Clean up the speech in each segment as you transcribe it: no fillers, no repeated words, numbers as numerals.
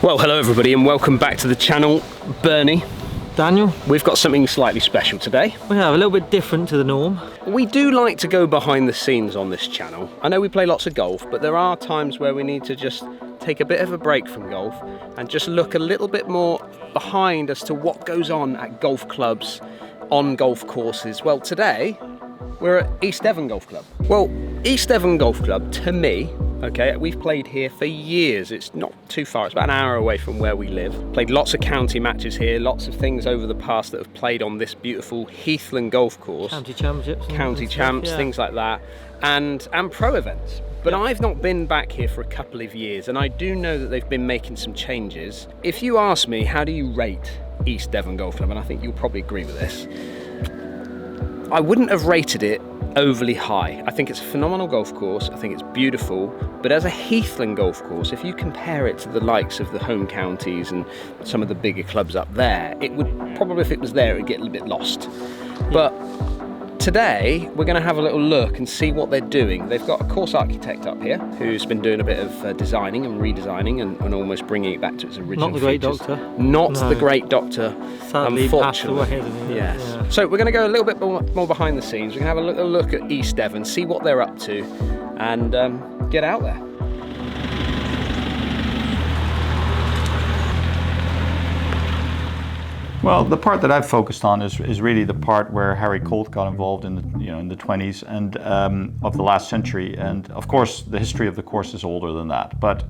Well, hello everybody and welcome back to the channel. Bernie, Daniel, we've got something slightly special today. we have a little bit different to the norm. We do like to go behind the scenes on this channel. I know we play lots of golf, but there are times where we need to just take a bit of a break from golf and just look a little bit more behind as to what goes on at golf clubs, on golf courses. Well, today we're at East Devon Golf Club. Well, East Devon Golf Club, to me, okay, we've played here for years. It's not too far, it's about an hour away from where we live. Played lots of county matches here, lots of things over the past that have played on this beautiful Heathland golf course. County championships. County champs, yeah. Things like that, and pro events. But I've not been back here for a couple of years, and I do know that they've been making some changes. If you ask me, how do you rate East Devon Golf Club, and I think you'll probably agree with this, I wouldn't have rated it overly high. I think it's a phenomenal golf course, I think it's beautiful, but as a Heathland golf course, if you compare it to the likes of the home counties and some of the bigger clubs up there, it would probably, if it was there, it would get a little bit lost. But today, we're going to have a little look and see what they're doing. They've got a course architect up here who's been doing a bit of designing and redesigning and almost bringing it back to its original Not the great features. doctor. Not No. the great doctor, Sadly passed unfortunately. away, hasn't he? Yes. Yeah. So we're going to go a little bit more behind the scenes. We're going to have a little look at East Devon, see what they're up to, and get out there. Well, the part that I've focused on is really the part where Harry Colt got involved in the 20s and of the last century, and of course the history of the course is older than that. But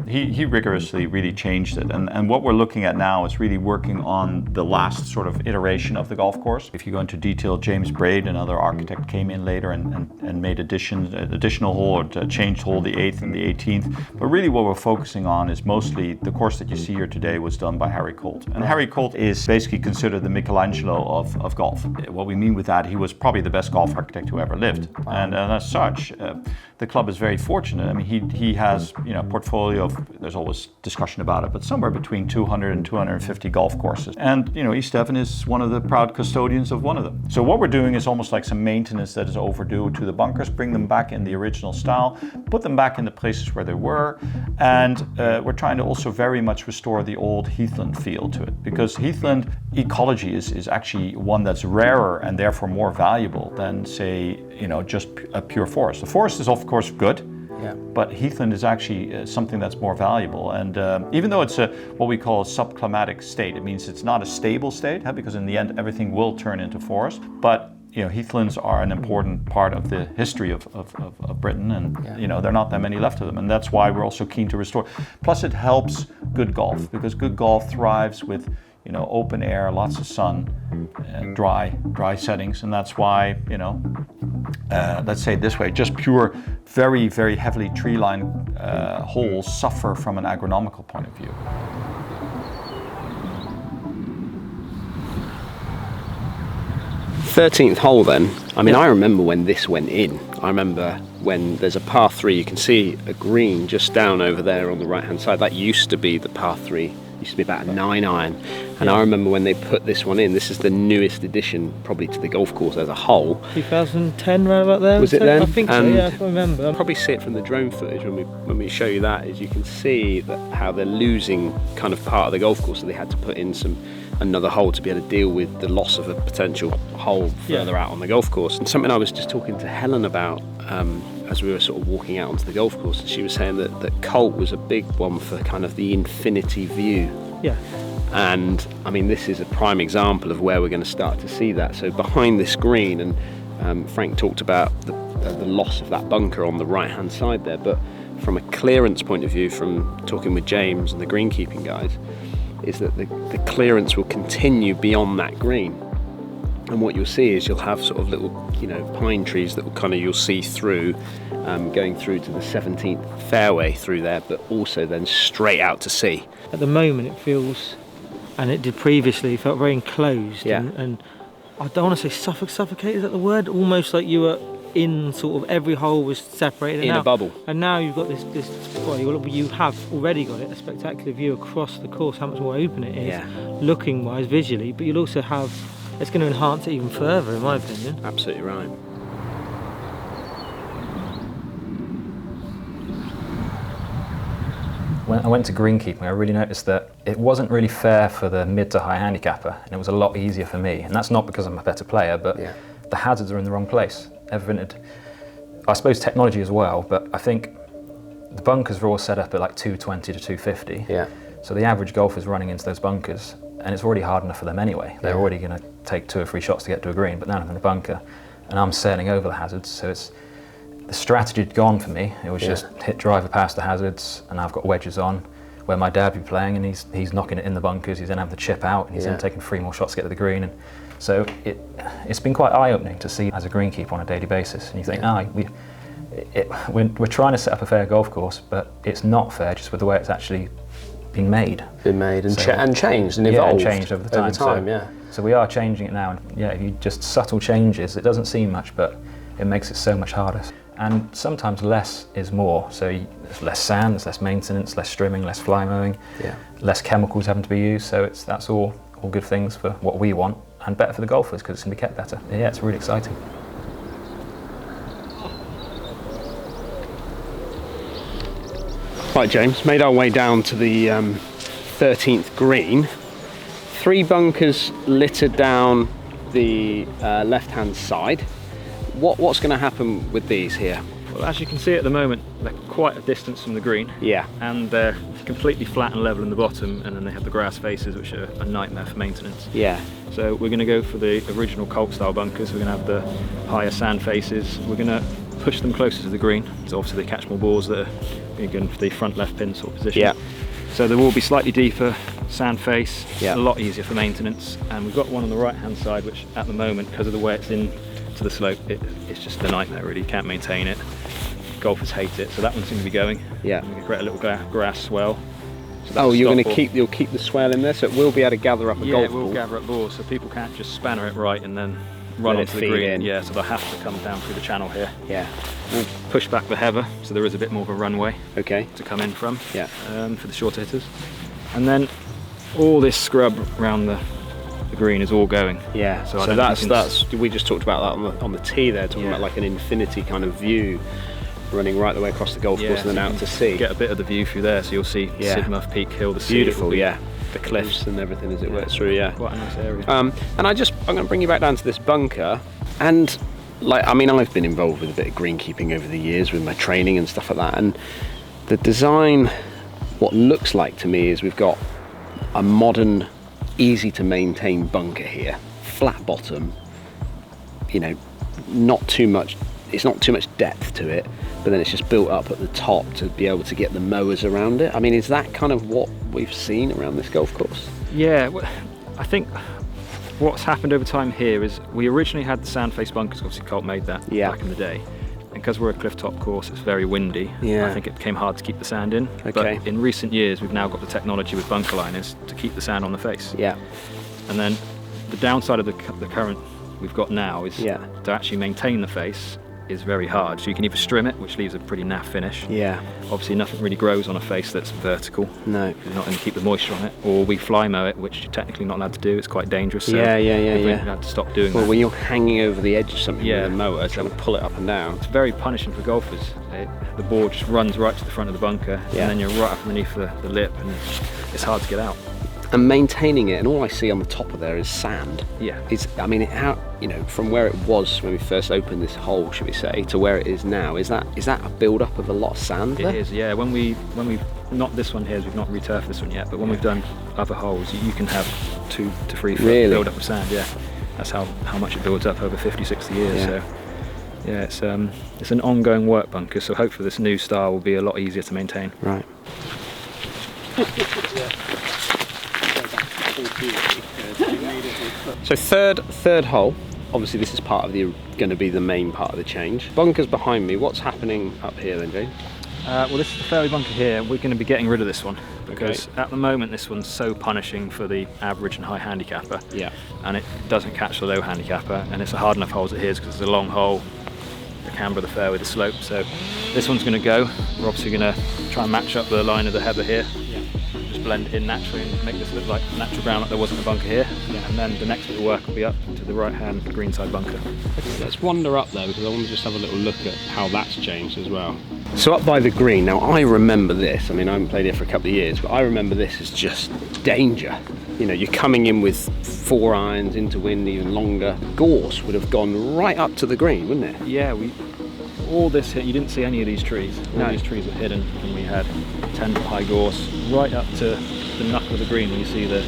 he rigorously really changed it, and what we're looking at now is really working on the last sort of iteration of the golf course. If you go into detail, James Braid, another architect, came in later and made additional hole or changed hole the 8th and the 18th. But really, what we're focusing on is mostly the course that you see here today was done by Harry Colt, and Harry Colt is basically considered the Michelangelo of golf. What we mean with that, he was probably the best golf architect who ever lived, and as such, the club is very fortunate. I mean, he has a portfolio of, there's always discussion about it, but somewhere between 200 and 250 golf courses, and East Devon is one of the proud custodians of one of them. So what we're doing is almost like some maintenance that is overdue to the bunkers, bring them back in the original style, put them back in the places where they were, and we're trying to also very much restore the old Heathland feel to it, because Heathland ecology is actually one that's rarer and therefore more valuable than, say, just a pure forest. The forest is of course good, but Heathland is actually something that's more valuable. And even though it's what we call a subclimatic state, it means it's not a stable state, because in the end everything will turn into forest. But heathlands are an important part of the history of Britain, and there are not that many left of them, and that's why we're also keen to restore. Plus, it helps good golf, because good golf thrives with open air, lots of sun, dry settings, and that's why let's say it this way, just pure, very, very heavily tree-lined holes suffer from an agronomical point of view. th hole then. I mean, I remember when this went in. I remember when there's a par 3, you can see a green just down over there on the right hand side. That used to be the par 3. Used to be about a 9-iron, and I remember when they put this one in. This is the newest addition probably to the golf course as a whole. 2010, right about there. Was it then? I think so, yeah, I remember. You'll probably see it from the drone footage when we show you that, is you can see that how they're losing kind of part of the golf course, so they had to put in another hole to be able to deal with the loss of a potential hole further out on the golf course. And something I was just talking to Helen about as we were sort of walking out onto the golf course, and she was saying that Colt was a big one for kind of the infinity view. Yeah. And I mean, this is a prime example of where we're going to start to see that. So behind this green, and Frank talked about the loss of that bunker on the right hand side there, but from a clearance point of view, from talking with James and the greenkeeping guys, is that the clearance will continue beyond that green. And what you'll see is you'll have sort of little, pine trees that will kind of, you'll see through, going through to the 17th fairway through there, but also then straight out to sea. At the moment it feels, and it did previously, felt very enclosed, and I don't want to say suffocate, is that the word? Almost like you were in sort of every hole was separated. In a bubble. And now you've got this well, you have already got a spectacular view across the course, how much more open it is, looking wise, visually, but you'll also have, it's going to enhance it even further, in my opinion. Absolutely right. when I went to greenkeeping, I really noticed that it wasn't really fair for the mid to high handicapper, and it was a lot easier for me. And that's not because I'm a better player, but the hazards are in the wrong place. I suppose technology as well, but I think the bunkers are all set up at like 220 to 250. Yeah. So the average golfer's running into those bunkers, and it's already hard enough for them anyway. They're already going to take 2 or 3 shots to get to a green, but now I'm in a bunker, and I'm sailing over the hazards. So the strategy had gone for me. It was just hit driver past the hazards, and I've got wedges on, where my dad would be playing, and he's knocking it in the bunkers. He's then having the chip out, and he's then taking 3 more shots to get to the green. And so it's been quite eye-opening to see as a greenkeeper on a daily basis. And you think, we're trying to set up a fair golf course, but it's not fair just with the way it's actually been made. And changed and evolved. Yeah, changed over the time. So we are changing it now, and if you just subtle changes, it doesn't seem much, but it makes it so much harder. And sometimes less is more. So there's less sand, there's less maintenance, less strimming, less fly mowing, less chemicals having to be used. So that's all good things for what we want, and better for the golfers because it's going to be kept better. Yeah, it's really exciting. Right, James, made our way down to the 13th green. 3 bunkers littered down the left-hand side. What's going to happen with these here? Well, as you can see at the moment, they're quite a distance from the green. Yeah. And they're completely flat and level in the bottom, and then they have the grass faces, which are a nightmare for maintenance. Yeah. So we're going to go for the original Colt style bunkers. We're going to have the higher sand faces. We're going to push them closer to the green, so obviously they catch more balls that are going for the front left pin sort of position. Yeah. So they will be slightly deeper, sand face, yeah. a lot easier for maintenance. And we've got one on the right hand side, which at the moment, because of the way it's in to the slope, it's just a nightmare really. You can't maintain it. Golfers hate it, so that one's going to be going. Yeah. We're going to create a little grass swell. So you'll keep the swell in there, so it will be able to gather up a golf ball. Yeah, it will gather up balls, so people can't just spanner it right and then run onto the green. In. Yeah, so they'll have to come down through the channel here. Yeah. We'll push back the heather, so there is a bit more of a runway. Okay. To come in from. Yeah. For the shorter hitters, and then all this scrub around the green is all going. Yeah. So that's we just talked about that on the tee there, talking about like an infinity kind of view, running right the way across the golf course and then out to sea. Get a bit of the view through there, so you'll see Sidmouth Peak Hill, the sea. Beautiful, yeah. The cliffs and everything as it works through, yeah. Quite a nice area. And I'm going to bring you back down to this bunker, and I've been involved with a bit of greenkeeping over the years with my training and stuff like that, and the design, what looks like to me is we've got a modern, easy to maintain bunker here, flat bottom, not too much, it's not too much depth to it, but then it's just built up at the top to be able to get the mowers around it. I mean, is that kind of what we've seen around this golf course? Yeah, I think what's happened over time here is we originally had the sand face bunkers, obviously Colt made that back in the day. And because we're a cliff top course, it's very windy. Yeah. I think it became hard to keep the sand in. Okay. But in recent years, we've now got the technology with bunker liners to keep the sand on the face. Yeah. And then the downside of the current we've got now is to actually maintain the face is very hard. So you can either strim it, which leaves a pretty naff finish. Yeah. Obviously nothing really grows on a face that's vertical. No. You're not going to keep the moisture on it. Or we fly mow it, which you're technically not allowed to do. It's quite dangerous. So we've had to stop doing that. Well, when you're hanging over the edge of something with a mower, trying to pull it up and down. It's very punishing for golfers. The ball just runs right to the front of the bunker, and then you're right up underneath the lip, and it's hard to get out. And maintaining it, and all I see on the top of there is sand. Yeah. From where it was when we first opened this hole, should we say, to where it is now, is that a build-up of a lot of sand there? It is, yeah. When we've not this one here, we've not returfed this one yet, but when we've done other holes, you can have 2 to 3 foot build-up of sand, yeah. That's how much it builds up over 50, 60 years. Yeah. So, yeah, it's an ongoing work bunker, so hopefully this new style will be a lot easier to maintain. Right. So third hole, obviously this is going to be the main part of the change. Bunkers behind me, what's happening up here then, James? Well, this is the fairway bunker here. We're going to be getting rid of this one because at the moment this one's so punishing for the average and high handicapper. Yeah. And it doesn't catch the low handicapper, and it's a hard enough hole as it is because it's a long hole, the camber of the fairway, the slope. So this one's going to go. We're obviously going to try and match up the line of the heather here. Just blend it in naturally and make this look like natural ground, like there wasn't a bunker here. And then the next bit of work will be up to the right hand greenside bunker. Let's wander up there because I want to just have a little look at how that's changed as well. So up by the green, now I remember this, I mean I haven't played here for a couple of years, but I remember this as just danger. You know, you're coming in with 4 irons into wind, even longer. Gorse would have gone right up to the green, wouldn't it? Yeah, all this hit, you didn't see any of these trees. All these trees were hidden, and we had 10-foot high gorse right up to the knuckle of the green, when you see the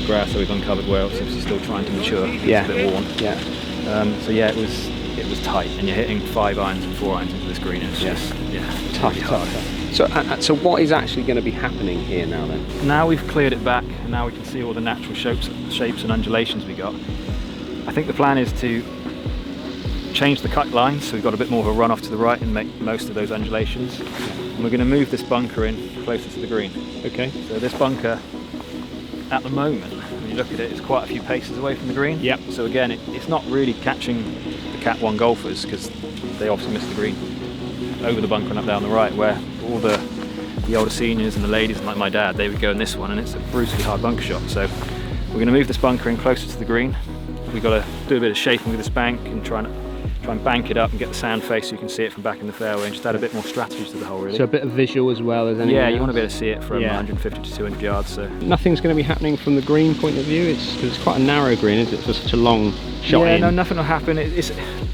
grass that we've uncovered where it's obviously still trying to mature. It's a bit worn. Yeah. So yeah, it was tight, and you're hitting 5 irons and 4 irons into this green. It's just tough, really tough. hard. So what is actually going to be happening here now then? Now we've cleared it back, and now we can see all the natural shapes and undulations we got. I think the plan is to change the cut lines, so we've got a bit more of a run off to the right and make most of those undulations. And we're going to move this bunker in closer to the green. Okay. So this bunker, at the moment, when you look at it, it's quite a few paces away from the green. Yep. So again, it's not really catching the Cat 1 golfers, because they obviously miss the green over the bunker and up down the right, where all the older seniors and the ladies, like my dad, they would go in this one, and it's a brutally hard bunker shot. So we're going to move this bunker in closer to the green. We've got to do a bit of shaping with this bank and try and bank it up and get the sand face so you can see it from back in the fairway, and just add a bit more strategy to the hole, really. So a bit of visual as well as anything. Yeah, you else? want to be able to see it from 150 to 200 yards. So Nothing's going to be happening from the green point of view. It's quite a narrow green, isn't it, for such a long shot yeah, in? no, nothing will happen. It's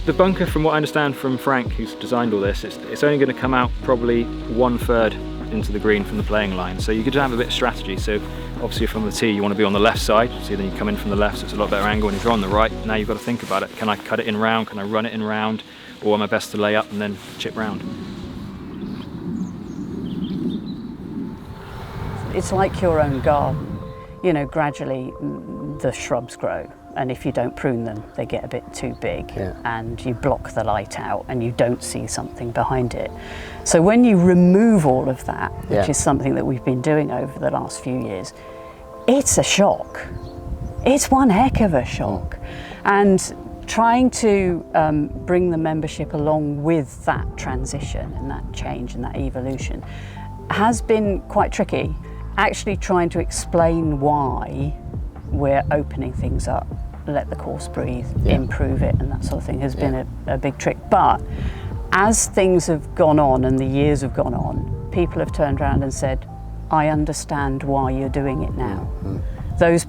the bunker, from what I understand from Frank, who's designed all this. It's only going to come out probably 1/3 into the green from the playing line. So you could have a bit of strategy. So obviously from the tee you want to be on the left side, so then you come in from the left, so it's a lot better angle. And if you're on the right, now you've got to think about it. Can I cut it in round? Can I run it in round? Or am I best to lay up and then chip round? It's like your own garden. You know, gradually the shrubs grow, and if you don't prune them, they get a bit too big, and you block the light out and you don't see something behind it. So when you remove all of that, which is something that we've been doing over the last few years, it's a shock. It's one heck of a shock. And trying to bring the membership along with that transition and that change and that evolution has been quite tricky. Actually trying to explain why we're opening things up, let the course breathe, improve it, and that sort of thing has been a big trick. But as things have gone on and the years have gone on, people have turned around and said, I understand why you're doing it now.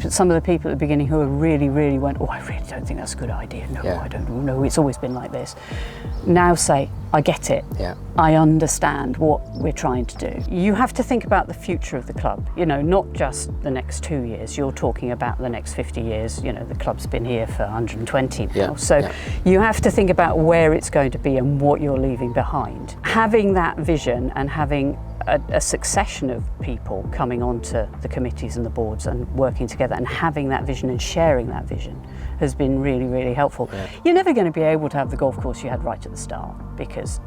Some of the people at the beginning who really went, oh, I really don't think that's a good idea. No, I don't know, it's always been like this. Now say, I get it. I understand what we're trying to do. You have to think about the future of the club, you know, not just the next 2 years. You're talking about the next 50 years. You know, the club's been here for 120 now. So you have to think about where it's going to be and what you're leaving behind. Having that vision and having a succession of people coming onto the committees and the boards and working together and having that vision and sharing that vision has been really helpful. You're never going to be able to have the golf course you had right at the start, because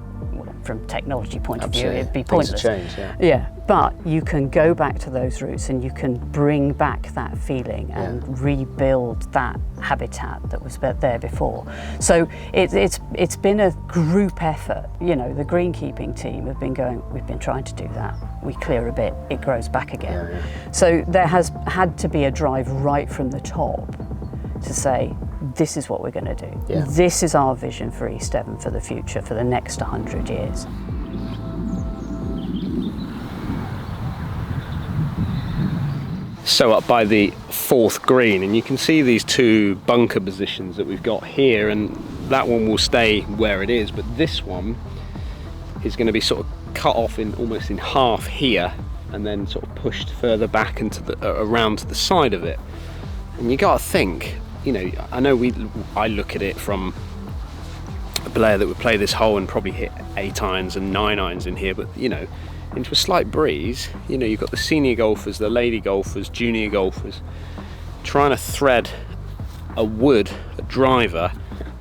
from technology point of view it'd be pointless. Things have changed, But you can go back to those roots and you can bring back that feeling and rebuild that habitat that was there before. So it's been a group effort. You know, the greenkeeping team have been going, we've been trying to do that. We clear a bit, it grows back again. So there has had to be a drive right from the top to say, this is what we're going to do. This is our vision for East Devon for the future, for the next 100 years. So up by the 4th green, and you can see these 2 bunker positions that we've got here, and that one will stay where it is, but this one is going to be sort of cut off in almost in half here, and then sort of pushed further back into around to the side of it. And you got to think, you know, I know I look at it from a player that would play this hole and probably hit 8 irons and 9 irons in here, but you know, into a slight breeze, you know, you've got the senior golfers, the lady golfers, junior golfers, trying to thread a driver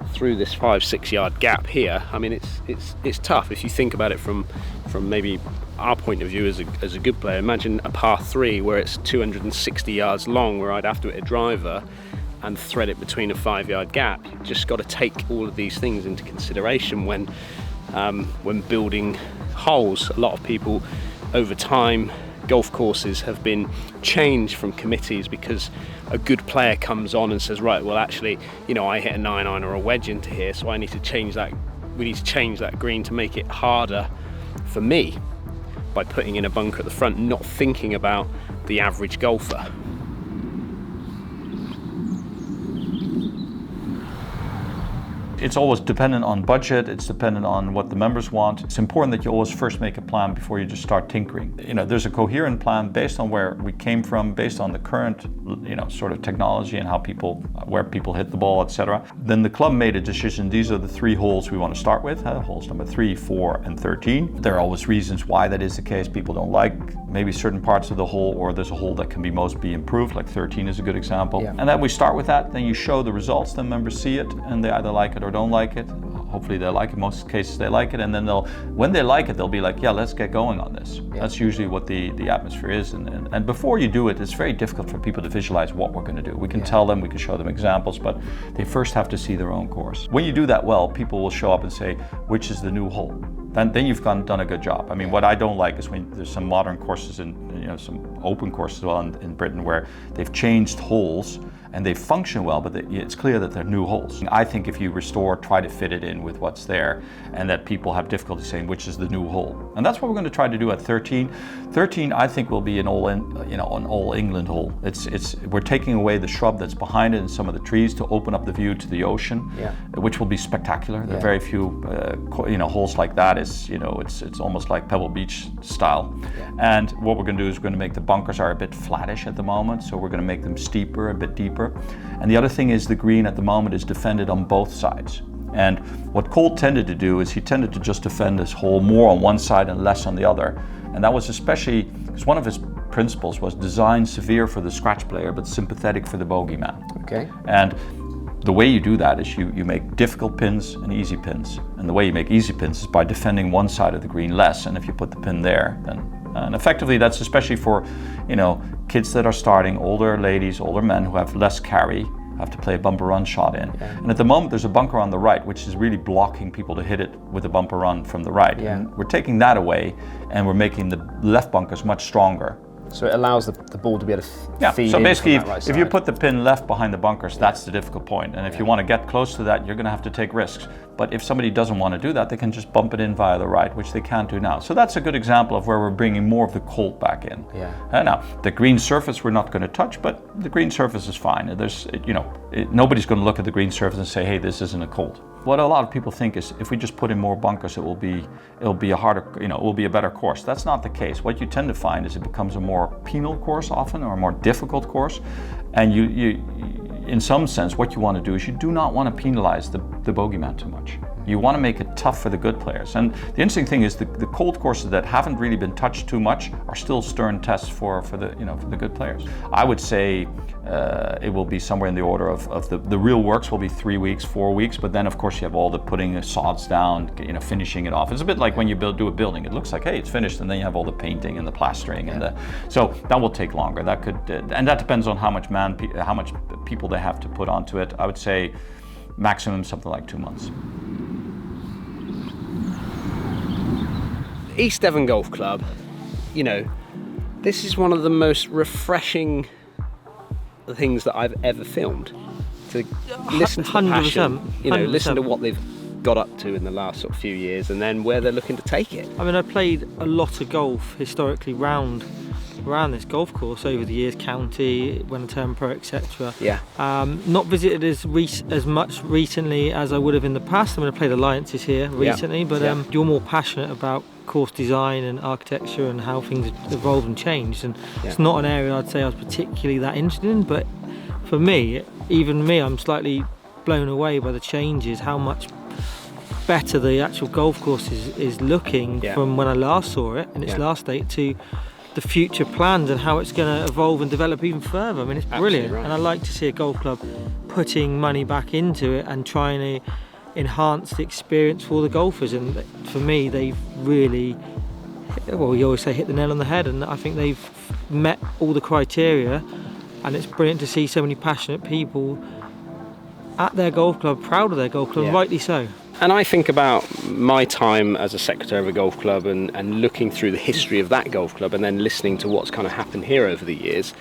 through this 5-6 yard gap here. I mean, it's tough if you think about it from maybe our point of view as a good player. Imagine a par 3 where it's 260 yards long, where I'd have to hit a driver and thread it between a 5 yard gap. You've just got to take all of these things into consideration when building holes. A lot of people over time, golf courses have been changed from committees because a good player comes on and says, right, well actually, you know, I hit a 9-iron or a wedge into here, so I need to change that. We need to change that green to make it harder for me, by putting in a bunker at the front, not thinking about the average golfer. It's always dependent on budget, it's dependent on what the members want. It's important that you always first make a plan before you just start tinkering. You know, there's a coherent plan based on where we came from, based on the current, you know, sort of technology and how people, where people hit the ball, etc. Then the club made a decision, these are the 3 holes we want to start with, holes number 3, 4, and 13. There are always reasons why that is the case. People don't like maybe certain parts of the hole, or there's a hole that can be improved, like 13 is a good example. Yeah. And then we start with that, then you show the results, then members see it, and they either like it or don't like it. Hopefully they like it. Most cases they like it, and then when they like it, they'll be like, yeah, let's get going on this. Yeah. That's usually what the atmosphere is. And before you do it, it's very difficult for people to visualize what we're going to do. We can tell them, we can show them examples, but they first have to see their own course. When you do that well, people will show up and say, which is the new hole? Then you've done a good job. I mean, what I don't like is when there's some modern courses and, you know, some open courses as well in Britain where they've changed holes and they function well, but it's clear that they're new holes. I think if you restore, try to fit it in with what's there, and that people have difficulty saying which is the new hole. And that's what we're going to try to do at 13. 13, I think, will be an all England hole. We're taking away the shrub that's behind it and some of the trees to open up the view to the ocean, which will be spectacular. There are very few, holes like that. It's almost like Pebble Beach style. And what we're going to do is we're going to make the bunkers are a bit flattish at the moment, so we're going to make them steeper, a bit deeper. And the other thing is the green at the moment is defended on both sides. And what Colt tended to do is he tended to just defend this hole more on one side and less on the other. And that was especially because one of his principles was design severe for the scratch player, but sympathetic for the bogeyman. Okay. And the way you do that is you make difficult pins and easy pins. And the way you make easy pins is by defending one side of the green less. And if you put the pin there, and effectively that's especially for, kids that are starting, older ladies, older men who have less carry, have to play a bumper run shot in. Yeah. And at the moment there's a bunker on the right, which is really blocking people to hit it with a bumper run from the right. Yeah. And we're taking that away and we're making the left bunkers much stronger. So it allows the ball to be able to feed so in basically, from that right if you put the pin left behind the bunkers, that's the difficult point. And if you want to get close to that, you're going to have to take risks. But if somebody doesn't want to do that, they can just bump it in via the right, which they can't do now. So that's a good example of where we're bringing more of the Colt back in. Yeah. Now, the green surface we're not going to touch, but the green surface is fine. Nobody's going to look at the green surface and say, hey, this isn't a Colt. What a lot of people think is if we just put in more bunkers, it will be a harder, it will be a better course. That's not the case. What you tend to find is it becomes a more penal course often, or a more difficult course. And you in some sense, what you want to do is you do not want to penalize the bogeyman too much. You want to make it tough for the good players. And the interesting thing is the Colt courses that haven't really been touched too much are still stern tests for the good players. I would say it will be somewhere in the order of the real works will be 3 weeks, 4 weeks, but then of course you have all the putting sods down, finishing it off. It's a bit like when you do a building. It looks like, hey, it's finished, and then you have all the painting and the plastering so that will take longer. That could and that depends on how much people they have to put onto it. I would say maximum something like 2 months. East Devon Golf Club, this is one of the most refreshing things that I've ever filmed. To listen to the passion, 100%. Listen to what they've got up to in the last sort of few years, and then where they're looking to take it. I mean, I played a lot of golf historically round this golf course over the years, county, when I turned pro, etc. Yeah. Not visited as much recently as I would have in the past. I mean, I played Alliances here recently, but you're more passionate about course design and architecture and how things evolve and change, and it's not an area I'd say I was particularly that interested in. But for me, I'm slightly blown away by the changes, how much better the actual golf course is looking from when I last saw it in its last state to the future plans and how it's going to evolve and develop even further. I mean, it's brilliant, right. And I like to see a golf club putting money back into it and trying to enhance the experience for the golfers. And for me, they've really, you always say hit the nail on the head, and I think they've met all the criteria, and it's brilliant to see so many passionate people at their golf club, proud of their golf club, rightly so. And I think about my time as a secretary of a golf club and looking through the history of that golf club, and then listening to what's kind of happened here over the years.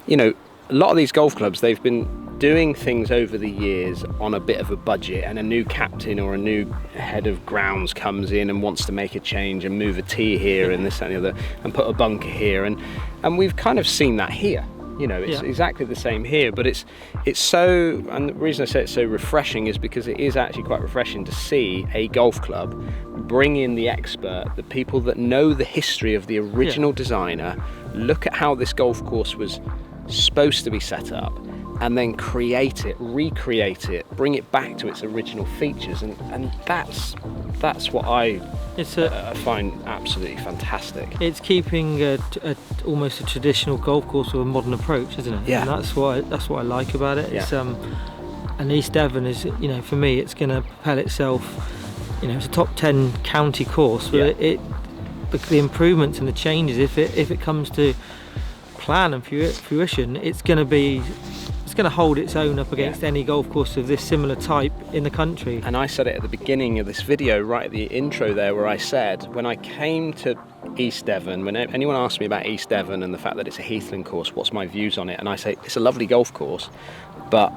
A lot of these golf clubs, they've been doing things over the years on a bit of a budget, and a new captain or a new head of grounds comes in and wants to make a change and move a tee here and this and the other and put a bunker here, and we've kind of seen that here. You know, it's exactly the same here, but it's so, and the reason I say it's so refreshing is because it is actually quite refreshing to see a golf club bring in the expert, the people that know the history of the original designer, look at how this golf course was supposed to be set up, and then create it, recreate it, bring it back to its original features, and that's what I find absolutely fantastic. It's keeping almost a traditional golf course with a modern approach, isn't it? Yeah. And that's what I like about it. Yeah. It's and East Devon is, you know, for me, it's going to propel itself. You know, it's a top 10 county course, but the improvements and the changes, if it comes to plan and fruition, it's going to hold its own up against any golf course of this similar type in the country. And I said it at the beginning of this video, right at the intro there, where I said when I came to East Devon, when anyone asked me about East Devon and the fact that it's a heathland course, what's my views on it, and I say it's a lovely golf course, but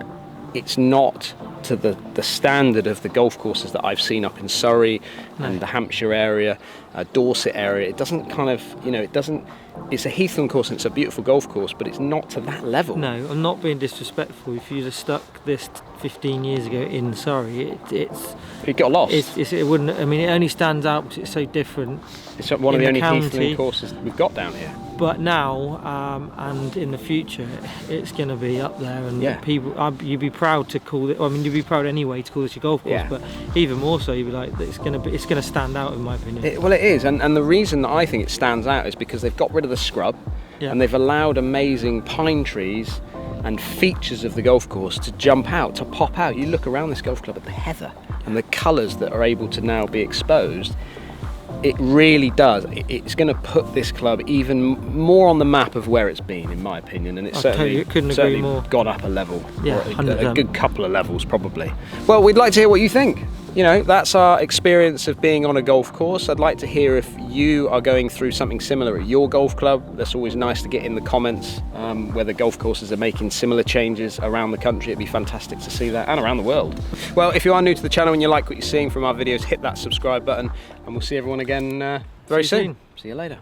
it's not to the standard of the golf courses that I've seen up in Surrey and the Hampshire area, Dorset area. It doesn't kind of, you know, it's a heathland course and it's a beautiful golf course, but it's not to that level. No, I'm not being disrespectful. If you'd have stuck this 15 years ago in Surrey, it got lost. It wouldn't. I mean, it only stands out because it's so different. It's one of the only county, heathland courses we've got down here. But now and in the future, it's going to be up there, and people, you'd be proud to call it. I mean, you'd be proud anyway to call this your golf course, but even more so, you'd be like, it's going to stand out, in my opinion. Well, it is, and the reason that I think it stands out is because they've got rid of the scrub, and they've allowed amazing pine trees and features of the golf course to jump out, to pop out. You look around this golf club at the heather and the colours that are able to now be exposed. It really does. It's going to put this club even more on the map of where it's been, in my opinion, and it's certainly gone up a level, a good couple of levels probably. Well, we'd like to hear what you think. You know, that's our experience of being on a golf course. I'd like to hear if you are going through something similar at your golf club. That's always nice to get in the comments, whether golf courses are making similar changes around the country. It'd be fantastic to see that, and around the world. Well, if you are new to the channel and you like what you're seeing from our videos, hit that subscribe button, and we'll see everyone again very soon. See you later.